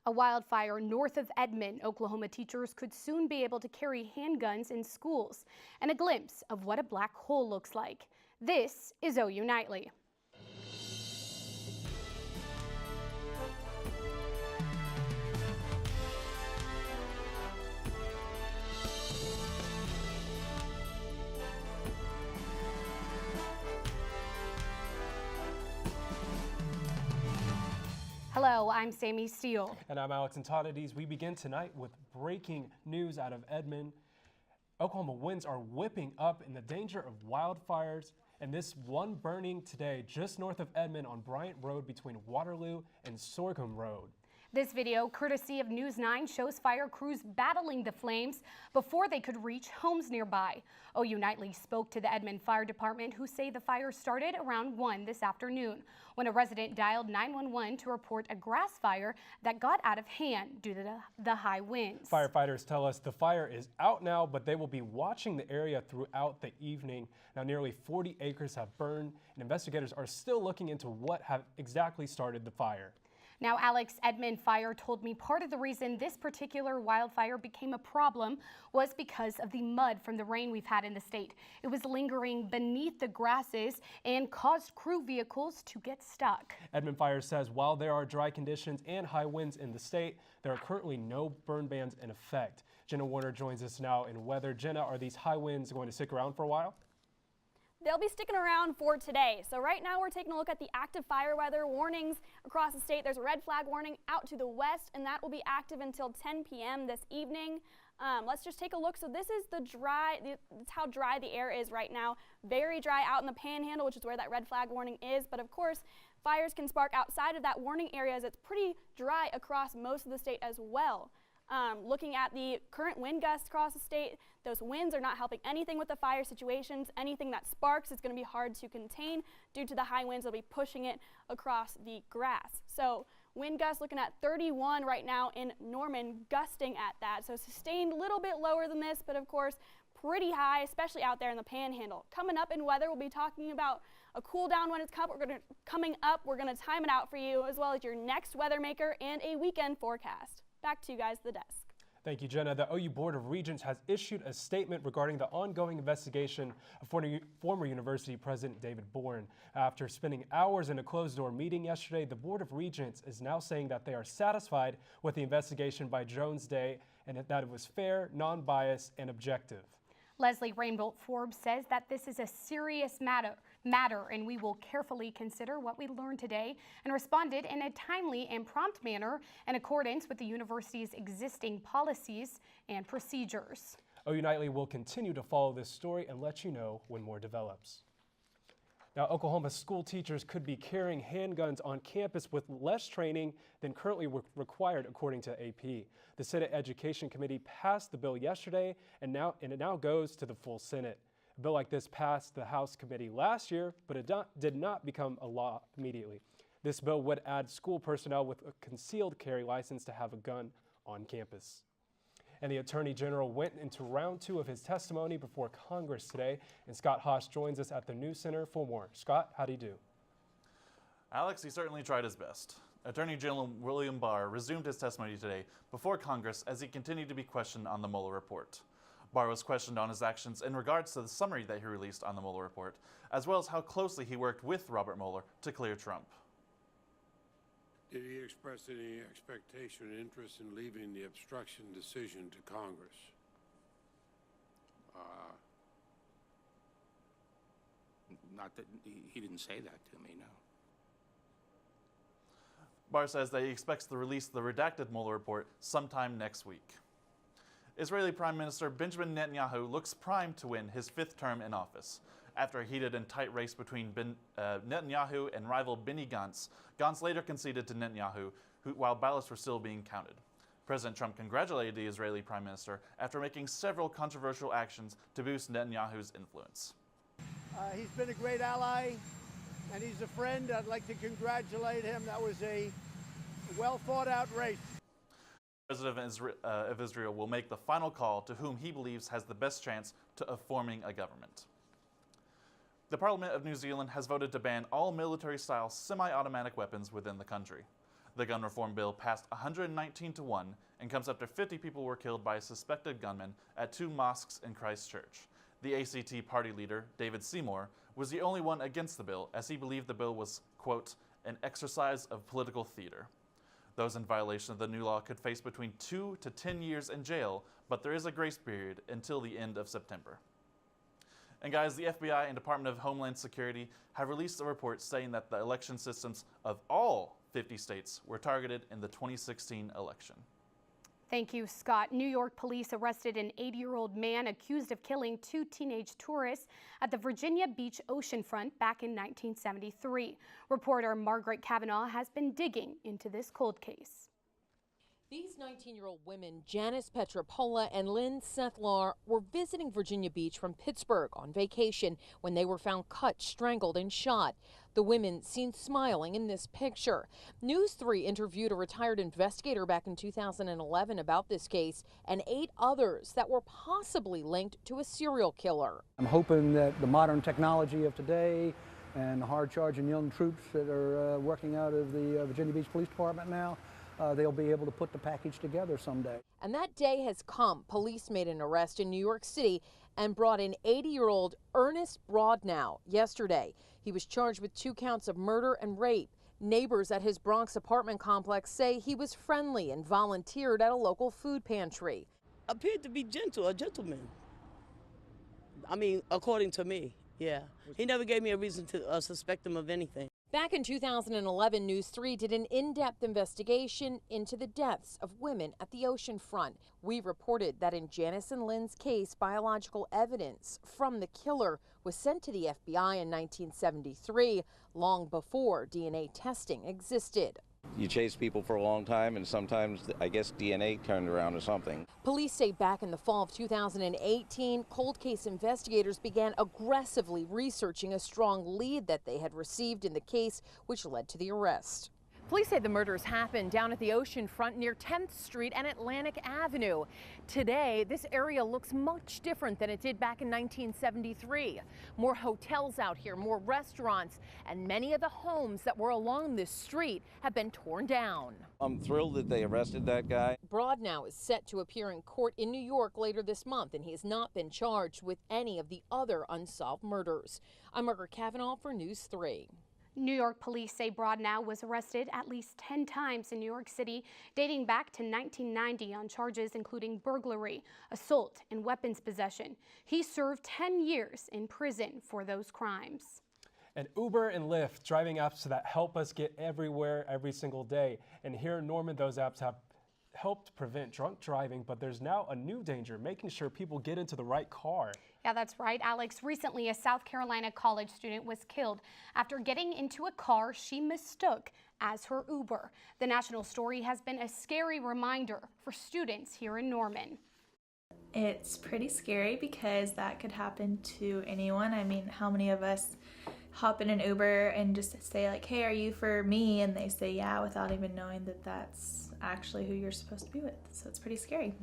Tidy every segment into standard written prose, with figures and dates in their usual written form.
A wildfire north of Edmond, Oklahoma teachers could soon be able to carry handguns in schools, and a glimpse of what a black hole looks like. This is OU Nightly. Hello, I'm Sammi Steele. And I'm Antoindes. We begin tonight with breaking news out of Edmond. Oklahoma winds are whipping up in the danger of wildfires, and this one burning today just north of Edmond on Bryant Road between Waterloo and Sorghum Road. This video, courtesy of News 9, shows fire crews battling the flames before they could reach homes nearby. OU Nightly spoke to the Edmond Fire Department, who say the fire started around 1 this afternoon when a resident dialed 911 to report a grass fire that got out of hand due to the high winds. Firefighters tell us the fire is out now, but they will be watching the area throughout the evening. Now, nearly 40 acres have burned, and investigators are still looking into what have exactly started the fire. Now, Alex, Edmond Fire told me part of the reason this particular wildfire became a problem was because of the mud from the rain we've had in the state. It was lingering beneath the grasses and caused crew vehicles to get stuck. Edmond Fire says while there are dry conditions and high winds in the state, there are currently no burn bans in effect. Jenna Warner joins us now in weather. Jenna, are these high winds going to stick around for a while? They'll be sticking around for today. So right now we're taking a look at the active fire weather warnings across the state. There's a red flag warning out to the west, and that will be active until 10 p.m. this evening. Let's just take a look. So this is that's how dry the air is right now. Very dry out in the Panhandle, which is where that red flag warning is. But of course, fires can spark outside of that warning area as it's pretty dry across most of the state as well. Looking at the current wind gusts across the state, those winds are not helping anything with the fire situations. Anything that sparks is going to be hard to contain due to the high winds. They'll be pushing it across the grass. So wind gusts looking at 31 right now in Norman, gusting at that. So sustained a little bit lower than this, but of course pretty high, especially out there in the Panhandle. Coming up in weather, we'll be talking about a cool down when it's coming up. We're going to time it out for you, as well as your next weather maker and a weekend forecast. Back to you guys, the desk. Thank you, Jenna. The OU Board of Regents has issued a statement regarding the ongoing investigation of former university president David Bourne. After spending hours in a closed-door meeting yesterday, the Board of Regents is now saying that they are satisfied with the investigation by Jones Day and that it was fair, non-biased, and objective. Leslie Rainbolt Forbes says that this is a serious matter and we will carefully consider what we learned today and responded in a timely and prompt manner in accordance with the university's existing policies and procedures. OU Nightly will continue to follow this story and let you know when more develops. Now, Oklahoma school teachers could be carrying handguns on campus with less training than currently required, according to AP. The Senate Education Committee passed the bill yesterday, and it now goes to the full Senate. A bill like this passed the House committee last year, but it did not become a law immediately. This bill would add school personnel with a concealed carry license to have a gun on campus. And the Attorney General went into round 2 of his testimony before Congress today, and Scott Haas joins us at the News Center for more. Scott, how do you do? Alex, he certainly tried his best. Attorney General William Barr resumed his testimony today before Congress as he continued to be questioned on the Mueller report. Barr was questioned on his actions in regards to the summary that he released on the Mueller report, as well as how closely he worked with Robert Mueller to clear Trump. Did he express any expectation or interest in leaving the obstruction decision to Congress? Not that he didn't say that to me, no. Barr says that he expects to release the redacted Mueller report sometime next week. Israeli Prime Minister Benjamin Netanyahu looks primed to win his 5th term in office. After a heated and tight race between Netanyahu and rival Benny Gantz, Gantz later conceded to Netanyahu while ballots were still being counted. President Trump congratulated the Israeli Prime Minister after making several controversial actions to boost Netanyahu's influence. He's been a great ally, and he's a friend. I'd like to congratulate him. That was a well-thought-out race. The President of Israel will make the final call to whom he believes has the best chance of forming a government. The Parliament of New Zealand has voted to ban all military-style semi-automatic weapons within the country. The gun reform bill passed 119-1 and comes after 50 people were killed by a suspected gunman at 2 mosques in Christchurch. The ACT party leader, David Seymour, was the only one against the bill, as he believed the bill was, quote, an exercise of political theater. Those in violation of the new law could face between 2 to 10 years in jail, but there is a grace period until the end of September. And guys, the FBI and Department of Homeland Security have released a report saying that the election systems of all 50 states were targeted in the 2016 election. Thank you, Scott. New York police arrested an 80-year-old man accused of killing 2 teenage tourists at the Virginia Beach oceanfront back in 1973. Reporter Margaret Kavanaugh has been digging into this cold case. These 19-year-old women, Janice Petropola and Lynn Sethlar, were visiting Virginia Beach from Pittsburgh on vacation when they were found cut, strangled, and shot. The women seen smiling in this picture. News 3 interviewed a retired investigator back in 2011 about this case and 8 others that were possibly linked to a serial killer. I'm hoping that the modern technology of today and the hard-charging young troops that are working out of the Virginia Beach Police Department now, they'll be able to put the package together someday. And that day has come. Police made an arrest in New York City and brought in 80-year-old Ernest Broadnow yesterday. He was charged with 2 counts of murder and rape. Neighbors at his Bronx apartment complex say he was friendly and volunteered at a local food pantry. Appeared to be gentle, a gentleman. I mean, according to me, yeah. He never gave me a reason to suspect him of anything. Back in 2011, News 3 did an in-depth investigation into the deaths of women at the oceanfront. We reported that in Janice and Lynn's case, biological evidence from the killer was sent to the FBI in 1973, long before DNA testing existed. You chase people for a long time, and sometimes, I guess, DNA turned around or something. Police say back in the fall of 2018, cold case investigators began aggressively researching a strong lead that they had received in the case, which led to the arrest. Police say the murders happened down at the oceanfront near 10th Street and Atlantic Avenue. Today, this area looks much different than it did back in 1973. More hotels out here, more restaurants, and many of the homes that were along this street have been torn down. I'm thrilled that they arrested that guy. Broadnow is set to appear in court in New York later this month, and he has not been charged with any of the other unsolved murders. I'm Margaret Kavanaugh for News 3. New York police say Broadnow was arrested at least 10 times in New York City, dating back to 1990 on charges including burglary, assault, and weapons possession. He served 10 years in prison for those crimes. And Uber and Lyft, driving apps that help us get everywhere every single day. And here in Norman, those apps have helped prevent drunk driving, but there's now a new danger, making sure people get into the right car. Yeah, that's right, Alex. Recently, a South Carolina college student was killed after getting into a car she mistook as her Uber. The national story has been a scary reminder for students here in Norman. It's pretty scary because that could happen to anyone. I mean, how many of us hop in an Uber and just say like, hey, are you for me? And they say yeah, without even knowing that that's actually who you're supposed to be with. So it's pretty scary.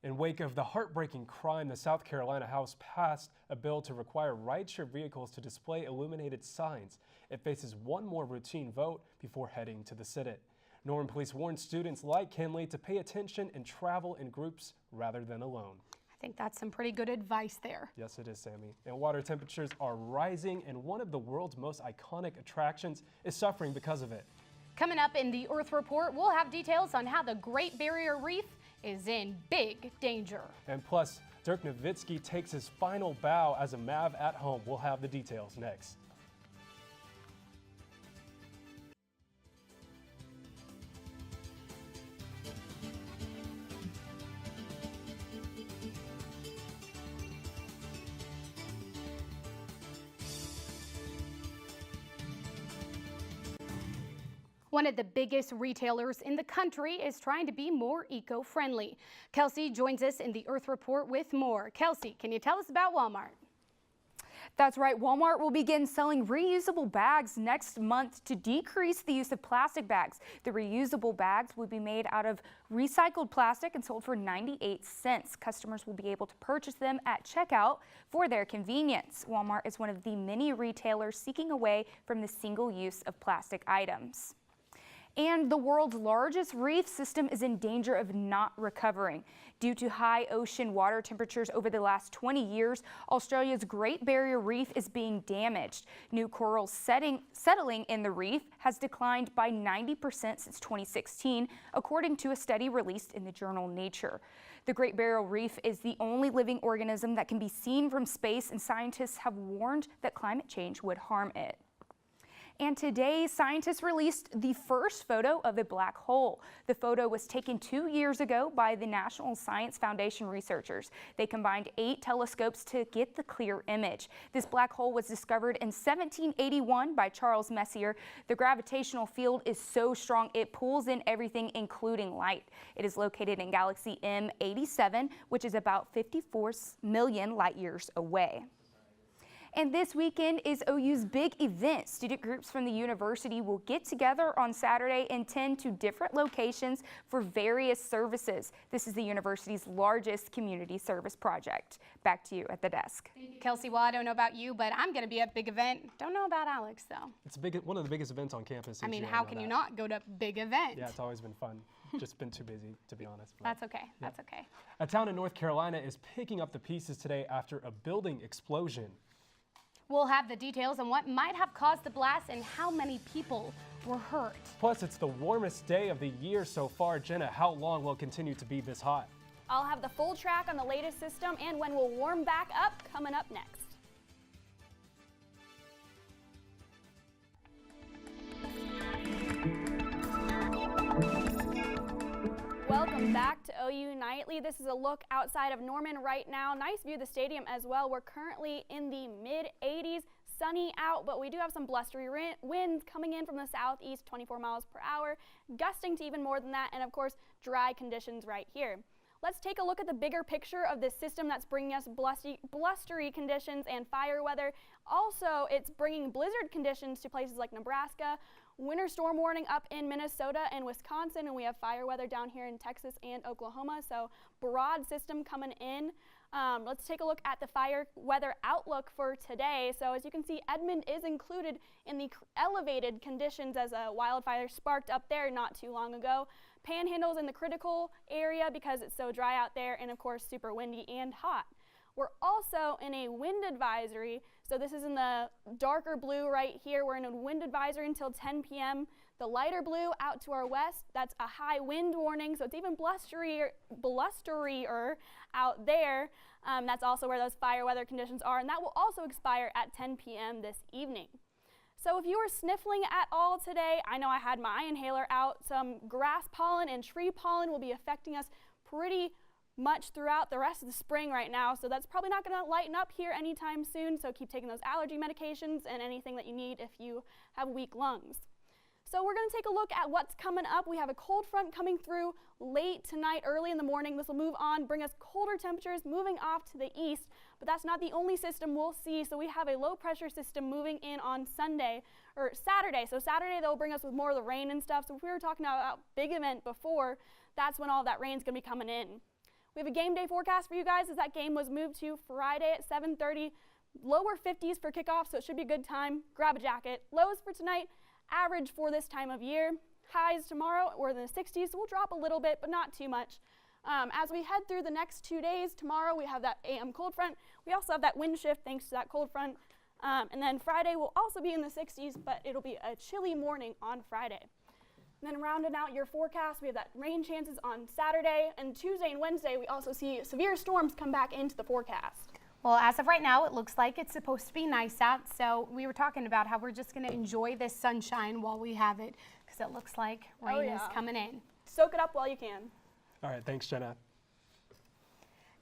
In wake of the heartbreaking crime, the South Carolina House passed a bill to require rideshare vehicles to display illuminated signs. It faces one more routine vote before heading to the Senate. Norman police warned students like Kinley to pay attention and travel in groups rather than alone. I think that's some pretty good advice there. Yes, it is, Sammy. And water temperatures are rising, and one of the world's most iconic attractions is suffering because of it. Coming up in the Earth Report, we'll have details on how the Great Barrier Reef is in big danger. And plus, Dirk Nowitzki takes his final bow as a Mav at home. We'll have the details next. One of the biggest retailers in the country is trying to be more eco-friendly. Kelsea joins us in the Earth Report with more. Kelsea, can you tell us about Walmart? That's right. Walmart will begin selling reusable bags next month to decrease the use of plastic bags. The reusable bags will be made out of recycled plastic and sold for 98 cents. Customers will be able to purchase them at checkout for their convenience. Walmart is one of the many retailers seeking away from the single use of plastic items. And the world's largest reef system is in danger of not recovering. Due to high ocean water temperatures over the last 20 years, Australia's Great Barrier Reef is being damaged. New coral settling in the reef has declined by 90% since 2016, according to a study released in the journal Nature. The Great Barrier Reef is the only living organism that can be seen from space, and scientists have warned that climate change would harm it. And today, scientists released the first photo of a black hole. The photo was taken 2 years ago by the National Science Foundation researchers. They combined 8 telescopes to get the clear image. This black hole was discovered in 1781 by Charles Messier. The gravitational field is so strong it pulls in everything, including light. It is located in galaxy M87, which is about 54 million light years away. And this weekend is OU's big event. Student groups from the university will get together on Saturday and tend to different locations for various services. This is the university's largest community service project. Back to you at the desk. Kelsey, well, I don't know about you, but I'm going to be at big event. Don't know about Alex, though. It's one of the biggest events on campus. I mean, how can you not go to big event? Yeah, it's always been fun. Just been too busy, to be honest. That's okay. Yeah. That's okay. A town in North Carolina is picking up the pieces today after a building explosion. We'll have the details on what might have caused the blast and how many people were hurt. Plus, it's the warmest day of the year so far. Jenna, how long will it continue to be this hot? I'll have the full track on the latest system and when we'll warm back up coming up next. Welcome back to OU Nightly. This is a look outside of Norman right now. Nice view of the stadium as well. We're currently in the mid-80s, sunny out, but we do have some blustery winds coming in from the southeast, 24 miles per hour, gusting to even more than that, and of course, dry conditions right here. Let's take a look at the bigger picture of this system that's bringing us blustery conditions and fire weather. Also, it's bringing blizzard conditions to places like Nebraska, winter storm warning up in Minnesota and Wisconsin, and we have fire weather down here in Texas and Oklahoma, so broad system coming in. Let's take a look at the fire weather outlook for today. So as you can see, Edmond is included in the elevated conditions as a wildfire sparked up there not too long ago. Panhandle's in the critical area because it's so dry out there, and of course super windy and hot. We're also in a wind advisory, so this is in the darker blue right here. We're in a wind advisory until 10 p.m. The lighter blue out to our west, that's a high wind warning, so it's even blusterier out there. That's also where those fire weather conditions are, and that will also expire at 10 p.m. this evening. So if you were sniffling at all today, I know I had my inhaler out. Some grass pollen and tree pollen will be affecting us pretty much throughout the rest of the spring right now, so that's probably not going to lighten up here anytime soon, so keep taking those allergy medications and anything that you need if you have weak lungs. So we're going to take a look at what's coming up. We have a cold front coming through late tonight, early in the morning. This will move on, bring us colder temperatures moving off to the east, but that's not the only system we'll see. So we have a low pressure system moving in on Saturday. So Saturday they'll bring us with more of the rain and stuff. So if we were talking about big event before, that's when all that rain's going to be coming in. We have a game day forecast for you guys as that game was moved to Friday at 7:30. Lower 50s for kickoff, so it should be a good time. Grab a jacket. Lows for tonight, average for this time of year. Highs tomorrow, we're in the 60s, so we'll drop a little bit, but not too much. As we head through the next 2 days, tomorrow we have that AM cold front. We also have that wind shift thanks to that cold front. And then Friday will also be in the 60s, but it'll be a chilly morning on Friday. And then rounding out your forecast, we have that rain chances on Saturday, and Tuesday and Wednesday we also see severe storms come back into the forecast. Well, as of right now, it looks like it's supposed to be nice out, so we were talking about how we're just going to enjoy this sunshine while we have it, because it looks like rain is coming in. Soak it up while you can. All right, thanks, Jenna.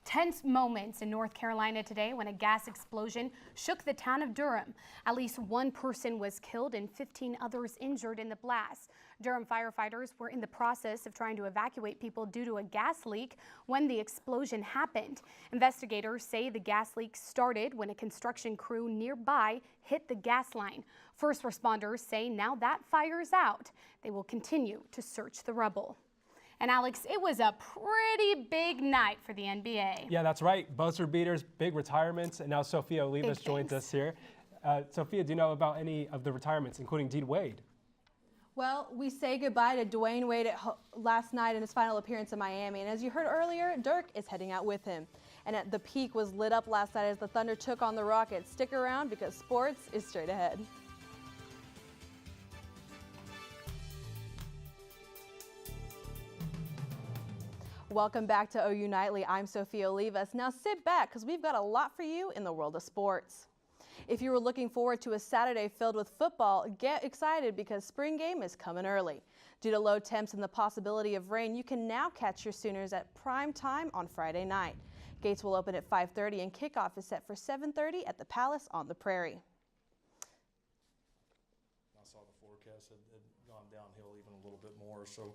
Tense moments in North Carolina today when a gas explosion shook the town of Durham. At least one person was killed and 15 others injured in the blast. Durham firefighters were in the process of trying to evacuate people due to a gas leak when the explosion happened. Investigators say the gas leak started when a construction crew nearby hit the gas line. First responders say now that fire's out, they will continue to search the rubble. And Alex, it was a pretty big night for the NBA. Yeah, that's right. Buzzer beaters, big retirements, and now Sofia Olivas joins us here. Sofia, do you know about any of the retirements, including Dean Wade? Well, we say goodbye to Dwayne Wade last night in his final appearance in Miami. And as you heard earlier, Dirk is heading out with him. And the peak was lit up last night as the Thunder took on the Rockets. Stick around because sports is straight ahead. Welcome back to OU Nightly. I'm Sofia Olivas. Now sit back because we've got a lot for you in the world of sports. If you were looking forward to a Saturday filled with football, get excited because spring game is coming early. Due to low temps and the possibility of rain, you can now catch your Sooners at prime time on Friday night. Gates will open at 5:30 and kickoff is set for 7:30 at the Palace on the Prairie. I saw the forecast had gone downhill even a little bit more, so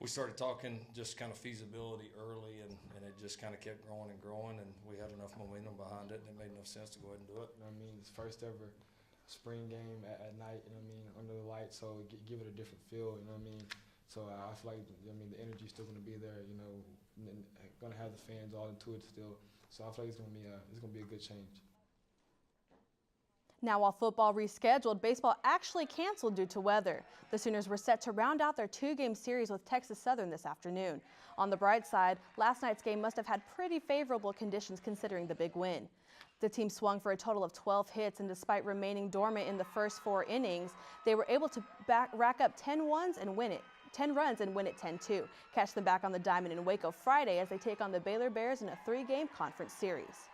we started talking just kind of feasibility early, and it just kind of kept growing and growing, and we had enough momentum behind it, and it made enough sense to go ahead and do it. You know what I mean? It's first ever spring game at night, you know what I mean, under the lights, so give it a different feel, you know what I mean? So I feel like, I mean, the energy's still going to be there, you know, going to have the fans all into it still. So I feel like it's going to be a good change. Now, while football rescheduled, baseball actually canceled due to weather. The Sooners were set to round out their two-game series with Texas Southern this afternoon. On the bright side, last night's game must have had pretty favorable conditions considering the big win. The team swung for a total of 12 hits, and despite remaining dormant in the first 4 innings, they were able to rack up 10 runs and win it 10-2. Catch them back on the diamond in Waco Friday as they take on the Baylor Bears in a 3-game conference series.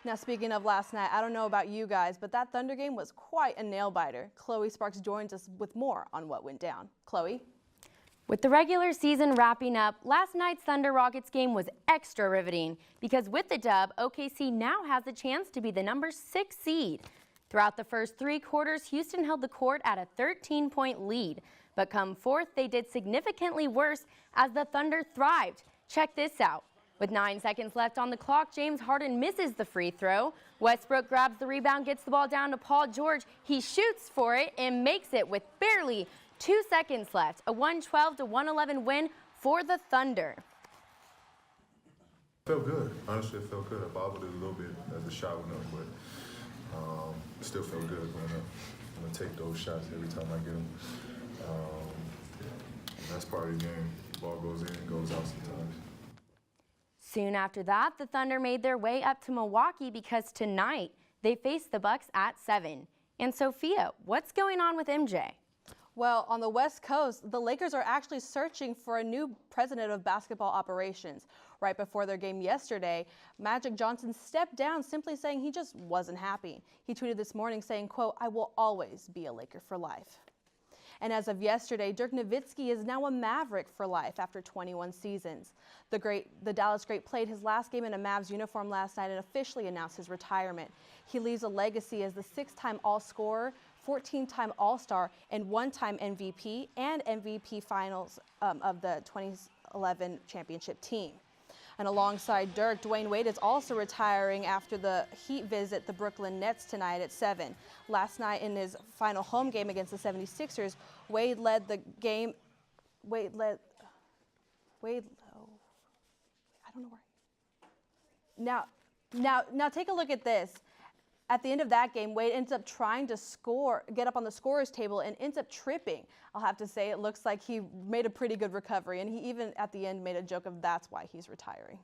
Now, speaking of last night, I don't know about you guys, but that Thunder game was quite a nail-biter. Chloe Sparks joins us with more on what went down. Chloe? With the regular season wrapping up, last night's Thunder Rockets game was extra riveting because with the dub, OKC now has a chance to be the number 6 seed. Throughout the first 3 quarters, Houston held the court at a 13-point lead. But come fourth, they did significantly worse as the Thunder thrived. Check this out. With 9 seconds left on the clock, James Harden misses the free throw. Westbrook grabs the rebound, gets the ball down to Paul George. He shoots for it and makes it with barely 2 seconds left. A 112-111 win for the Thunder. It felt good. Honestly, it felt good. I bobbled it a little bit as the shot went up, but still felt good going up. I'm going to take those shots every time I get them. That's part of the game. The ball goes in and goes out sometimes. Soon after that, the Thunder made their way up to Milwaukee because tonight they face the Bucks at 7. And Sofia, what's going on with MJ? Well, on the West Coast, the Lakers are actually searching for a new president of basketball operations. Right before their game yesterday, Magic Johnson stepped down, simply saying he just wasn't happy. He tweeted this morning saying, quote, "I will always be a Laker for life." And as of yesterday, Dirk Nowitzki is now a Maverick for life after 21 seasons. The Dallas great played his last game in a Mavs uniform last night and officially announced his retirement. He leaves a legacy as the 6-time All-Scorer, 14-time All-Star, and 1-time MVP and MVP Finals of the 2011 championship team. And alongside Dirk, Dwayne Wade is also retiring after the Heat visit the Brooklyn Nets tonight at 7. Last night in his final home game against the 76ers, Wade led the game. I don't know where. Now take a look at this. At the end of that game, Wade ends up trying to get up on the scorer's table and ends up tripping. I'll have to say it looks like he made a pretty good recovery, and he even at the end made a joke of that's why he's retiring.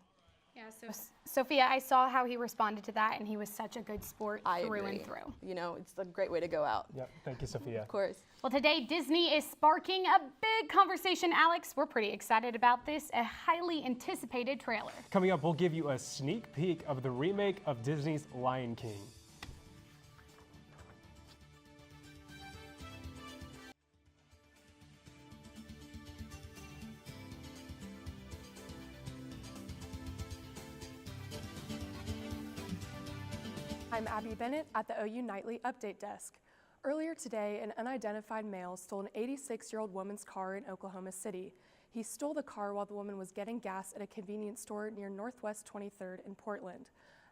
Yeah, so Sofia, I saw how he responded to that, and he was such a good sport through and through. You know, it's a great way to go out. Yep, thank you, Sofia. Of course. Well, today Disney is sparking a big conversation, Alex. We're pretty excited about this, a highly anticipated trailer. Coming up, we'll give you a sneak peek of the remake of Disney's Lion King. I'm Abbi Bennett at the OU Nightly Update Desk. Earlier today, an unidentified male stole an 86-year-old woman's car in Oklahoma City. He stole the car while the woman was getting gas at a convenience store near Northwest 23rd in Portland.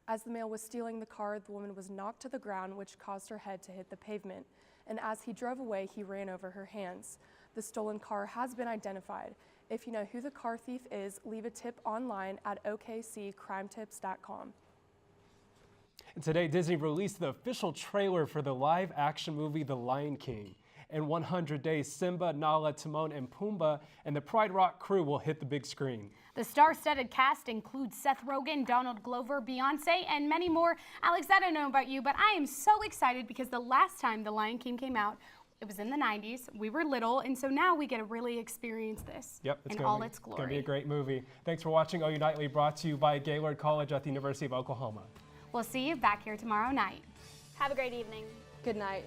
As the male was stealing the car, the woman was knocked to the ground, which caused her head to hit the pavement. And as he drove away, he ran over her hands. The stolen car has been identified. If you know who the car thief is, leave a tip online at okccrimetips.com. And today, Disney released the official trailer for the live-action movie The Lion King. In 100 days, Simba, Nala, Timon, and Pumbaa and the Pride Rock crew will hit the big screen. The star-studded cast includes Seth Rogen, Donald Glover, Beyonce, and many more. Alex, I don't know about you, but I am so excited because the last time The Lion King came out, it was in the 90s. We were little, and so now we get to really experience this in all its glory. It's going to be a great movie. Thanks for watching OU Nightly, brought to you by Gaylord College at the University of Oklahoma. We'll see you back here tomorrow night. Have a great evening. Good night.